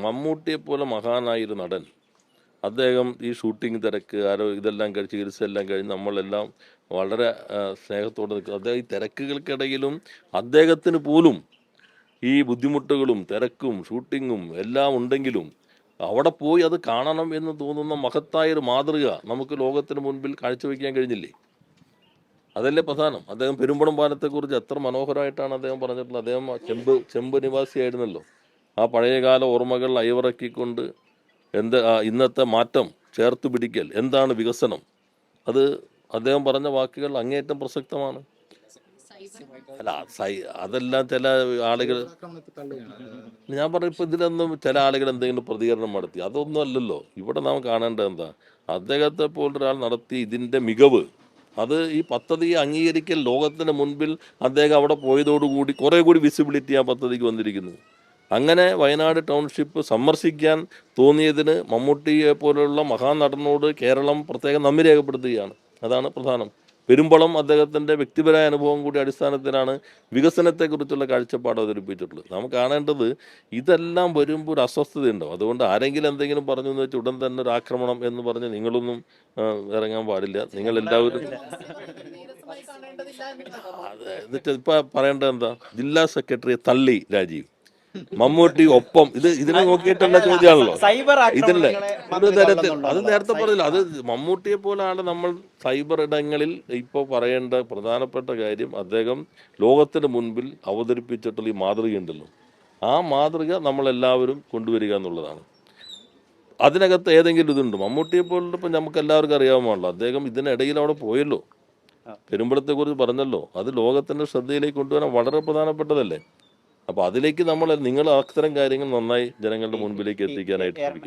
മമ്മൂട്ടിയെ പോലെ മഹാനായൊരു നടൻ, അദ്ദേഹം ഈ ഷൂട്ടിംഗ് തിരക്ക് ഇതെല്ലാം കഴിഞ്ഞ് ചികിത്സ എല്ലാം കഴിഞ്ഞ് നമ്മളെല്ലാം വളരെ സ്നേഹത്തോടെ നിൽക്കും. അദ്ദേഹം ഈ തിരക്കുകൾക്കിടയിലും അദ്ദേഹത്തിന് പോലും ഈ ബുദ്ധിമുട്ടുകളും തിരക്കും ഷൂട്ടിങ്ങും എല്ലാം ഉണ്ടെങ്കിലും അവിടെ പോയി അത് കാണണം എന്ന് തോന്നുന്ന മഹത്തായൊരു മാതൃക നമുക്ക് ലോകത്തിന് മുൻപിൽ കാഴ്ചവെക്കാൻ കഴിഞ്ഞില്ലേ? അതല്ലേ പ്രധാനം. അദ്ദേഹം പെരുമ്പടം പാലത്തെക്കുറിച്ച് എത്ര മനോഹരമായിട്ടാണ് അദ്ദേഹം പറഞ്ഞിട്ടുള്ളത്. അദ്ദേഹം ചെമ്പ് നിവാസിയായിരുന്നല്ലോ. ആ പഴയകാല ഓർമ്മകൾ അയവിറക്കിക്കൊണ്ട് ഇന്നത്തെ മാറ്റം ചേർത്ത് പിടിക്കൽ, എന്താണ് വികസനം, അത് അദ്ദേഹം പറഞ്ഞ വാക്കുകൾ അങ്ങേയറ്റം പ്രസക്തമാണ്. അല്ല, അതെല്ലാം ചില ആളുകൾ, ഞാൻ പറഞ്ഞ ഇപ്പം ഇതിലൊന്നും ചില ആളുകൾ എന്തെങ്കിലും പ്രതികരണം നടത്തി, അതൊന്നും അല്ലല്ലോ ഇവിടെ നാം കാണേണ്ടത്. എന്താ അദ്ദേഹത്തെ പോലൊരാൾ നടത്തി ഇതിൻ്റെ മികവ്, അത് ഈ പദ്ധതി അംഗീകരിക്കൽ ലോകത്തിന് മുൻപിൽ അദ്ദേഹം അവിടെ പോയതോടുകൂടി കുറേ കൂടി വിസിബിലിറ്റി ആ പദ്ധതിക്ക് വന്നിരിക്കുന്നു. അങ്ങനെ വയനാട് ടൗൺഷിപ്പ് സന്ദർശിക്കാൻ തോന്നിയതിന് മമ്മൂട്ടിയെ പോലുള്ള മഹാനടനോട് കേരളം പ്രത്യേകം നന്ദി രേഖപ്പെടുത്തുകയാണ്. അതാണ് പ്രധാനം. പെരുമ്പളം അദ്ദേഹത്തിൻ്റെ വ്യക്തിപരമായ അനുഭവം കൂടി അടിസ്ഥാനത്തിലാണ് വികസനത്തെക്കുറിച്ചുള്ള കാഴ്ചപ്പാട് അവതരിപ്പിച്ചിട്ടുള്ളത്. നാം കാണേണ്ടത് ഇതെല്ലാം വരുമ്പോൾ ഒരു അസ്വസ്ഥതയുണ്ടാവും. അതുകൊണ്ട് ആരെങ്കിലും എന്തെങ്കിലും പറഞ്ഞു എന്ന് വെച്ച് ഉടൻ തന്നെ ഒരു ആക്രമണം എന്ന് പറഞ്ഞ് നിങ്ങളൊന്നും ഇറങ്ങാൻ പാടില്ല. നിങ്ങളെല്ലാവരും എന്നിട്ട് ഇപ്പം പറയേണ്ടത് എന്താ, ജില്ലാ സെക്രട്ടറിയെ തള്ളി രാജീവ്, മമ്മൂട്ടി ഒപ്പം, ഇതിനെ നോക്കിയിട്ടുള്ള ചോദ്യമാണല്ലോ. ഇതില്ലേ ഒരു തരത്തിൽ അത് നേരത്തെ പറഞ്ഞില്ല. അത് മമ്മൂട്ടിയെ പോലാണ് നമ്മൾ സൈബർ ഇടങ്ങളിൽ ഇപ്പോൾ പറയേണ്ട പ്രധാനപ്പെട്ട കാര്യം. അദ്ദേഹം ലോകത്തിന് മുൻപിൽ അവതരിപ്പിച്ചിട്ടുള്ള ഈ മാതൃകയുണ്ടല്ലോ, ആ മാതൃക നമ്മളെല്ലാവരും കൊണ്ടുവരിക എന്നുള്ളതാണ്. അതിനകത്ത് ഏതെങ്കിലും ഇതുണ്ട്. മമ്മൂട്ടിയെ പോലുള്ള ഇപ്പം നമുക്ക് എല്ലാവർക്കും അറിയാവുന്നതാണല്ലോ, അദ്ദേഹം ഇതിനിടയിൽ അവിടെ പോയല്ലോ, പെരുമ്പളത്തെക്കുറിച്ച് പറഞ്ഞല്ലോ, അത് ലോകത്തിൻ്റെ ശ്രദ്ധയിലേക്ക് കൊണ്ടുവരാൻ വളരെ പ്രധാനപ്പെട്ടതല്ലേ. അപ്പോൾ അതിലേക്ക് നിങ്ങൾ അത്തരം കാര്യങ്ങൾ നന്നായി ജനങ്ങളുടെ മുൻപിലേക്ക് എത്തിക്കാനായിട്ട് ശ്രമിക്കും.